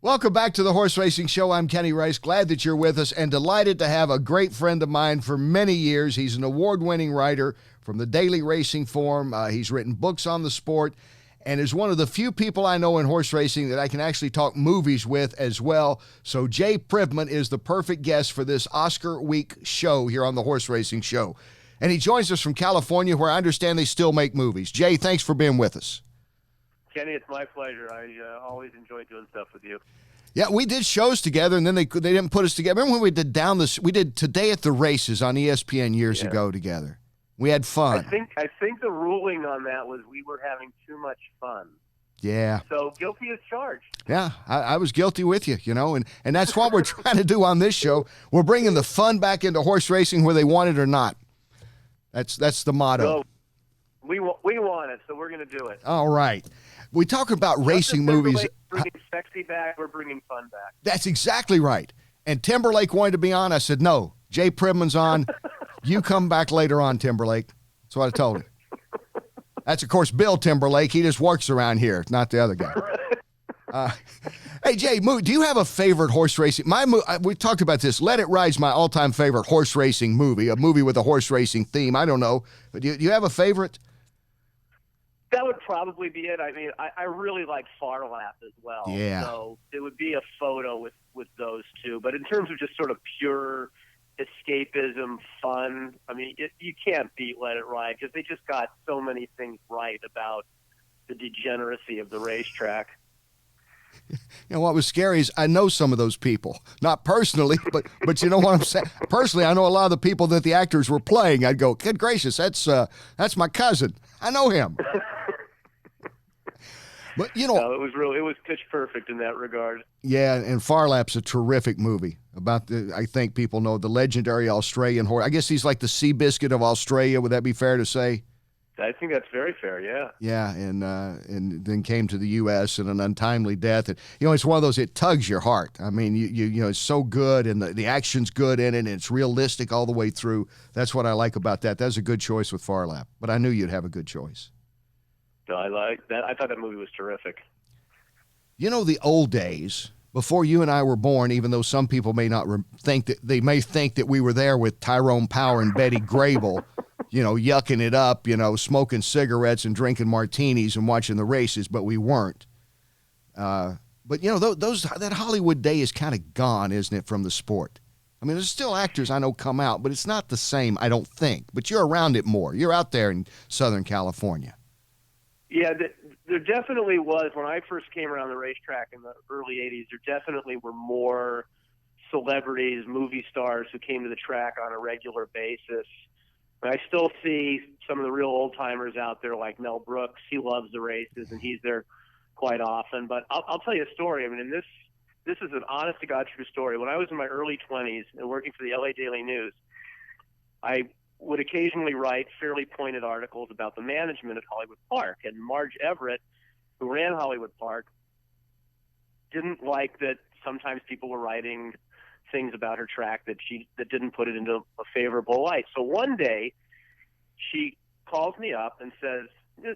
Welcome back to the Horse Racing Show. I'm Kenny Rice. Glad that you're with us and delighted to have a great friend of mine for many years. He's an award-winning writer from the Daily Racing Form. He's written books on the sport and is one of the few people I know in horse racing that I can actually talk movies with as well. So Jay Privman is the perfect guest for this Oscar week show here on the Horse Racing Show. And he joins us from California, where I understand they still make movies. Jay, thanks for being with us. Kenny, it's my pleasure. I always enjoy doing stuff with you. Yeah, we did shows together, and then they didn't put us together. Remember when we did Today at the Races on ESPN years ago together? We had fun. I think the ruling on that was we were having too much fun. Yeah. So guilty as charged. Yeah, I was guilty with you, and that's what we're trying to do on this show. We're bringing the fun back into horse racing, whether they want it or not. That's the motto. So we want it, so we're going to do it. All right. We talk about racing movies. Bringing sexy back, we're bringing fun back. That's exactly right. And Timberlake wanted to be on. I said, no, Jay Privman's on. You come back later on, Timberlake. That's what I told him. That's, of course, Bill Timberlake. He just works around here, not the other guy. Hey, Jay, do you have a favorite horse racing? We talked about this. Let It Ride's my all-time favorite horse racing movie, a movie with a horse racing theme. I don't know. But do you have a favorite? That would probably be it. I mean, I really like Far Lap as well. Yeah. So it would be a photo with those two. But in terms of just sort of pure escapism, fun, I mean, you can't beat Let It Ride because they just got so many things right about the degeneracy of the racetrack. What was scary is I know some of those people, not personally, but you know what I'm saying? Personally, I know a lot of the people that the actors were playing. I'd go, good gracious, that's my cousin. I know him. But it was pitch perfect in that regard. Yeah, and Far Lap's a terrific movie about I think people know the legendary Australian horse. I guess he's like the Seabiscuit of Australia. Would that be fair to say? I think that's very fair, yeah. Yeah, and then came to the U.S. in an untimely death. And, it's one of those, it tugs your heart. I mean, it's so good, and the action's good in it, and it's realistic all the way through. That's what I like about that. That's a good choice with Far Lap, but I knew you'd have a good choice. No, I like that. I thought that movie was terrific. The old days, before you and I were born, even though some people may not think that we were there with Tyrone Power and Betty Grable, yucking it up, smoking cigarettes and drinking martinis and watching the races, but we weren't. But that Hollywood day is kind of gone, isn't it, from the sport? I mean, there's still actors I know come out, but it's not the same, I don't think. But you're around it more. You're out there in Southern California. Yeah, there definitely was. When I first came around the racetrack in the early 80s, there definitely were more celebrities, movie stars who came to the track on a regular basis. I still see some of the real old-timers out there like Mel Brooks. He loves the races, and he's there quite often. But I'll tell you a story. I mean, and this is an honest-to-God true story. When I was in my early 20s and working for the LA Daily News, I would occasionally write fairly pointed articles about the management at Hollywood Park. And Marge Everett, who ran Hollywood Park, didn't like that sometimes people were writing things about her track that didn't put it into a favorable light. So one day she calls me up and says,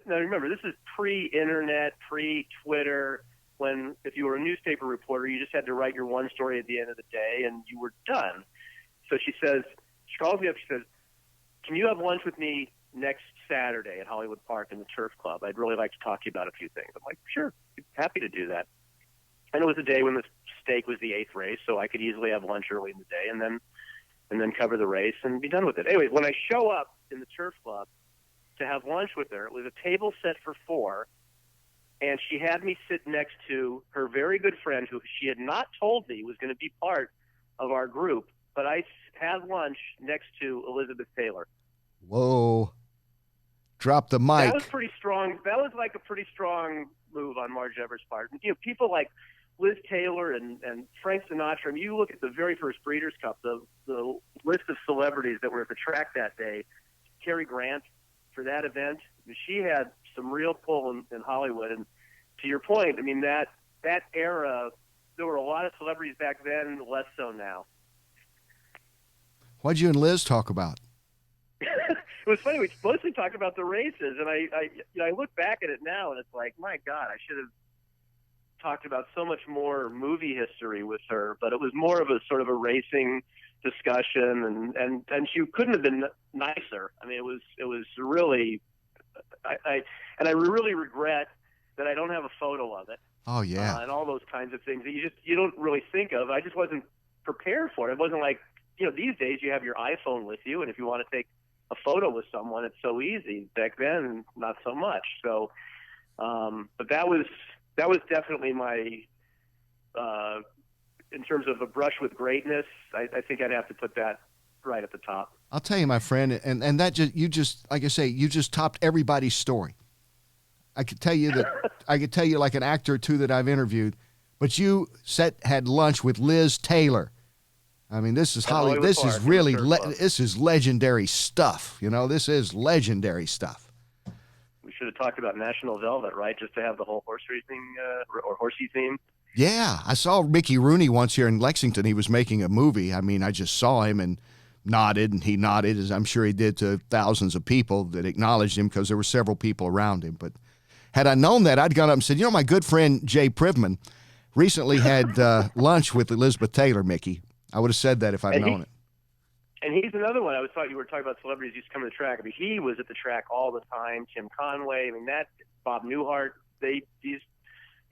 now remember, this is pre-internet, pre-Twitter, when if you were a newspaper reporter, you just had to write your one story at the end of the day and you were done. So she calls me up, she says, can you have lunch with me next Saturday at Hollywood Park in the Turf Club? I'd really like to talk to you about a few things. I'm like, sure, happy to do that. And it was a day when the stake was the 8th race, so I could easily have lunch early in the day and then cover the race and be done with it. Anyway, when I show up in the Turf Club to have lunch with her, it was a table set for 4, and she had me sit next to her very good friend who she had not told me was going to be part of our group, but I had lunch next to Elizabeth Taylor. Whoa. Drop the mic. That was pretty strong. That was like a pretty strong move on Marge Everett's part. People like Liz Taylor and Frank Sinatra. I mean, you look at the very first Breeders' Cup, the list of celebrities that were at the track that day. Cary Grant for that event. She had some real pull in Hollywood. And to your point, I mean, that era, there were a lot of celebrities back then, less so now. What'd you and Liz talk about? It was funny. We mostly talked about the races, and I look back at it now, and it's like, my God, I should have talked about so much more movie history with her, but it was more of a sort of a racing discussion, and she couldn't have been nicer. I mean, it was really, I really regret that I don't have a photo of it. Oh yeah. And all those kinds of things that you don't really think of. I just wasn't prepared for it. It wasn't like, these days you have your iPhone with you, and if you want to take a photo with someone, it's so easy. Back then, not so much. So, but that was definitely my, in terms of a brush with greatness, I think I'd have to put that right at the top. I'll tell you, my friend, and that just like I say, you just topped everybody's story. I could tell you like an actor or two that I've interviewed, but you had lunch with Liz Taylor. I mean, this is this is really this is legendary stuff. This is legendary stuff. We should have talked about National Velvet, right? Just to have the whole horse racing or horsey theme. Yeah, I saw Mickey Rooney once here in Lexington. He was making a movie. I mean, I just saw him and nodded, and he nodded, as I'm sure he did to thousands of people that acknowledged him, because there were several people around him. But had I known that, I'd gone up and said, my good friend Jay Privman recently had lunch with Elizabeth Taylor, Mickey. I would have said that if I'd known it. And he's another one. I thought you were talking about celebrities used to come to the track. I mean, he was at the track all the time. Tim Conway. I mean, Bob Newhart.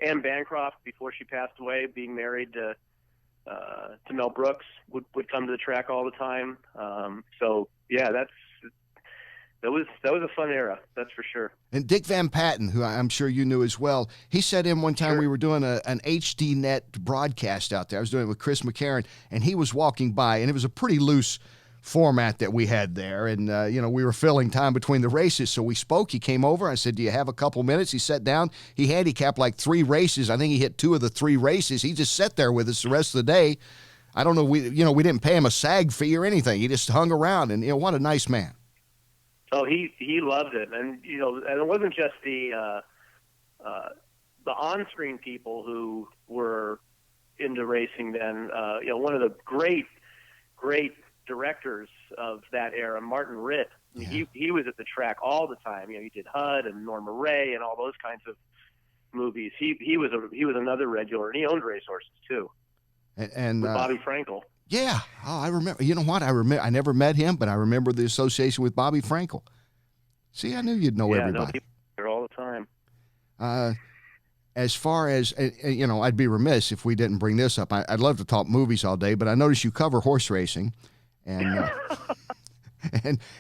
Anne Bancroft, before she passed away, being married to Mel Brooks, would come to the track all the time. So yeah, that was a fun era, that's for sure. And Dick Van Patten, who I'm sure you knew as well, he said in one time, we were doing an HD net broadcast out there. I was doing it with Chris McCarron, and he was walking by, and it was a pretty loose format that we had there. And, we were filling time between the races. So we spoke. He came over. I said, do you have a couple minutes? He sat down. He handicapped like 3 races. I think he hit 2 of the 3 races. He just sat there with us the rest of the day. I don't know. We didn't pay him a SAG fee or anything. He just hung around, and, what a nice man. Oh, he loved it. And, and it wasn't just the on-screen people who were into racing then. One of the great directors of that era, Martin Ritt. Yeah. He was at the track all the time. He did HUD and Norma Ray and all those kinds of movies. He was another regular, and he owned racehorses too. And with Bobby Frankel. Yeah. Oh, I remember. You know what? I never met him, but I remember the association with Bobby Frankel. See, I knew you'd know everybody. Yeah, there all the time. As far as, I'd be remiss if we didn't bring this up. I'd love to talk movies all day, but I noticed you cover horse racing. And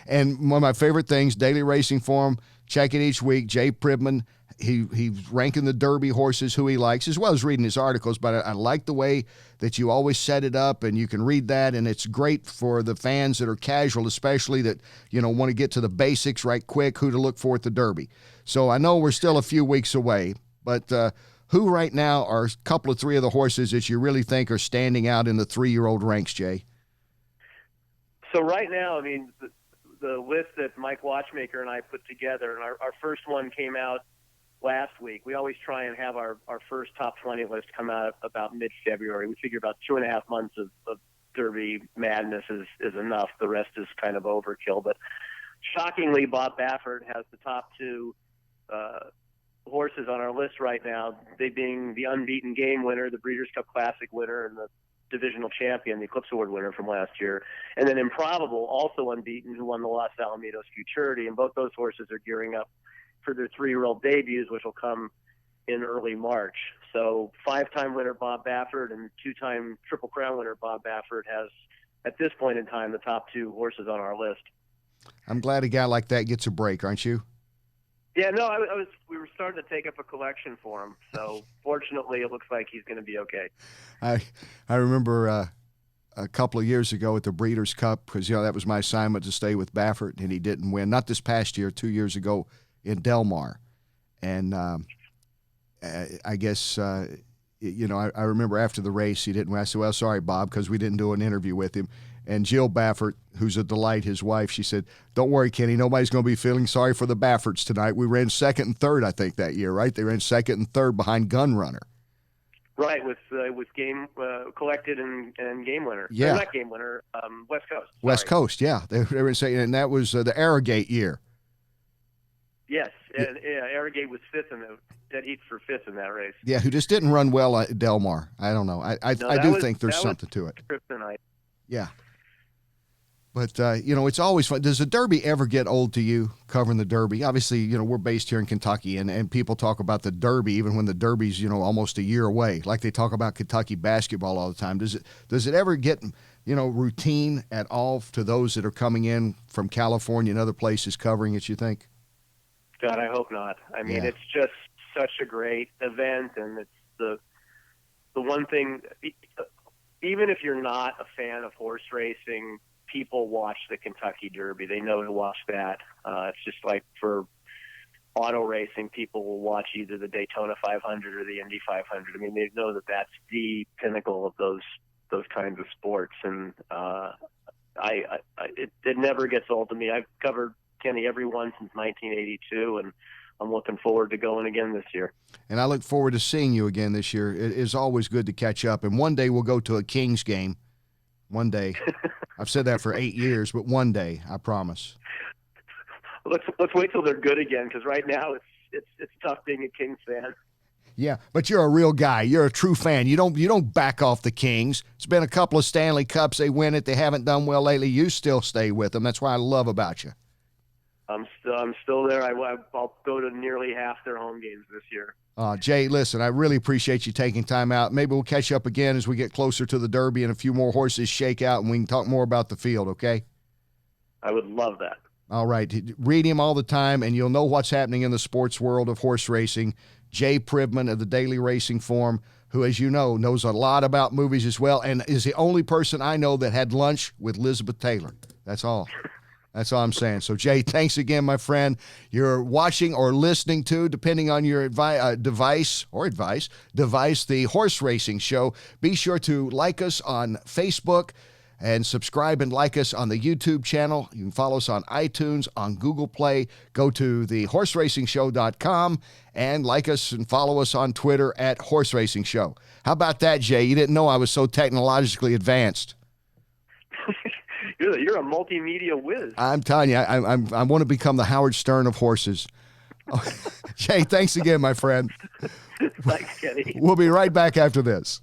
and one of my favorite things, Daily Racing Forum, check it each week. Jay Privman, he's ranking the Derby horses who he likes, as well as reading his articles. But I like the way that you always set it up, and you can read that, and it's great for the fans that are casual, especially that want to get to the basics right quick, who to look for at the Derby. So I know we're still a few weeks away, but who right now are a couple of 3 of the horses that you really think are standing out in the 3-year-old ranks, Jay? So right now, I mean, the list that Mike Watchmaker and I put together, and our first one came out last week. We always try and have our first top 20 list come out about mid-February. We figure about 2.5 months of Derby madness is enough. The rest is kind of overkill. But shockingly, Bob Baffert has the top 2 horses on our list right now, they being the unbeaten game winner, the Breeders' Cup Classic winner, and the divisional champion, the Eclipse Award winner from last year, and then Improbable, also unbeaten, who won the Los Alamitos Futurity, and both those horses are gearing up for their 3-year-old debuts, which will come in early March. So 5-time winner Bob Baffert and 2-time Triple Crown winner Bob Baffert has, at this point in time, the top 2 horses on our list. I'm glad a guy like that gets a break, aren't you? Yeah, no, we were starting to take up a collection for him. So fortunately, it looks like he's going to be okay. I remember a couple of years ago at the Breeders' Cup, because that was my assignment to stay with Baffert, and he didn't win. Not this past year, 2 years ago in Del Mar, and I guess I remember after the race he didn't win. I said, "Well, sorry, Bob, because we didn't do an interview with him." And Jill Baffert, who's a delight, his wife, she said, "Don't worry, Kenny, nobody's going to be feeling sorry for the Bafferts tonight. We ran 2nd and 3rd, I think, that year, right? They ran 2nd and 3rd behind Gunrunner." Right, with Game Collected and Game Winner. Yeah. Not Game Winner, West Coast. Sorry. West Coast, yeah. They were saying, and that was the Arrogate year. Yes, And Arrogate was dead heat for fifth in that race. Yeah, who just didn't run well at Del Mar. I don't know. I do think there's something to it. Kryptonite. Yeah. But, it's always fun. Does the Derby ever get old to you, covering the Derby? Obviously, we're based here in Kentucky, and people talk about the Derby even when the Derby's, almost a year away. Like they talk about Kentucky basketball all the time. Does it ever get, routine at all to those that are coming in from California and other places covering it, you think? God, I hope not. I mean, It's just such a great event, and it's the one thing, even if you're not a fan of horse racing, people watch the Kentucky Derby. They know to watch that. It's just like for auto racing, people will watch either the Daytona 500 or the Indy 500. I mean, they know that that's the pinnacle of those kinds of sports, and it never gets old to me. I've covered Kenny every one since 1982, and I'm looking forward to going again this year. And I look forward to seeing you again this year. It is always good to catch up, and one day we'll go to a Kings game. One day. I've said that for 8 years, but one day, I promise. Let's wait till they're good again, because right now it's tough being a Kings fan. Yeah, but you're a real guy. You're a true fan. You don't back off the Kings. It's been a couple of Stanley Cups. They win it. They haven't done well lately. You still stay with them. That's what I love about you. I'm still there. I'll go to nearly half their home games this year. Jay, listen, I really appreciate you taking time out. Maybe we'll catch up again as we get closer to the Derby and a few more horses shake out, and we can talk more about the field, okay? I would love that. All right. Read him all the time, and you'll know what's happening in the sports world of horse racing. Jay Privman of the Daily Racing Form, who, as you know, knows a lot about movies as well, and is the only person I know that had lunch with Elizabeth Taylor. That's all. That's all I'm saying. So, Jay, thanks again, my friend. You're watching or listening to, depending on your device, the Horse Racing Show. Be sure to like us on Facebook and subscribe and like us on the YouTube channel. You can follow us on iTunes, on Google Play. Go to thehorseracingshow.com and like us and follow us on Twitter at Horse Racing Show. How about that, Jay? You didn't know I was so technologically advanced. You're a multimedia whiz. I'm telling you, I want to become the Howard Stern of horses. Jay, thanks again, my friend. Thanks, Kenny. We'll be right back after this.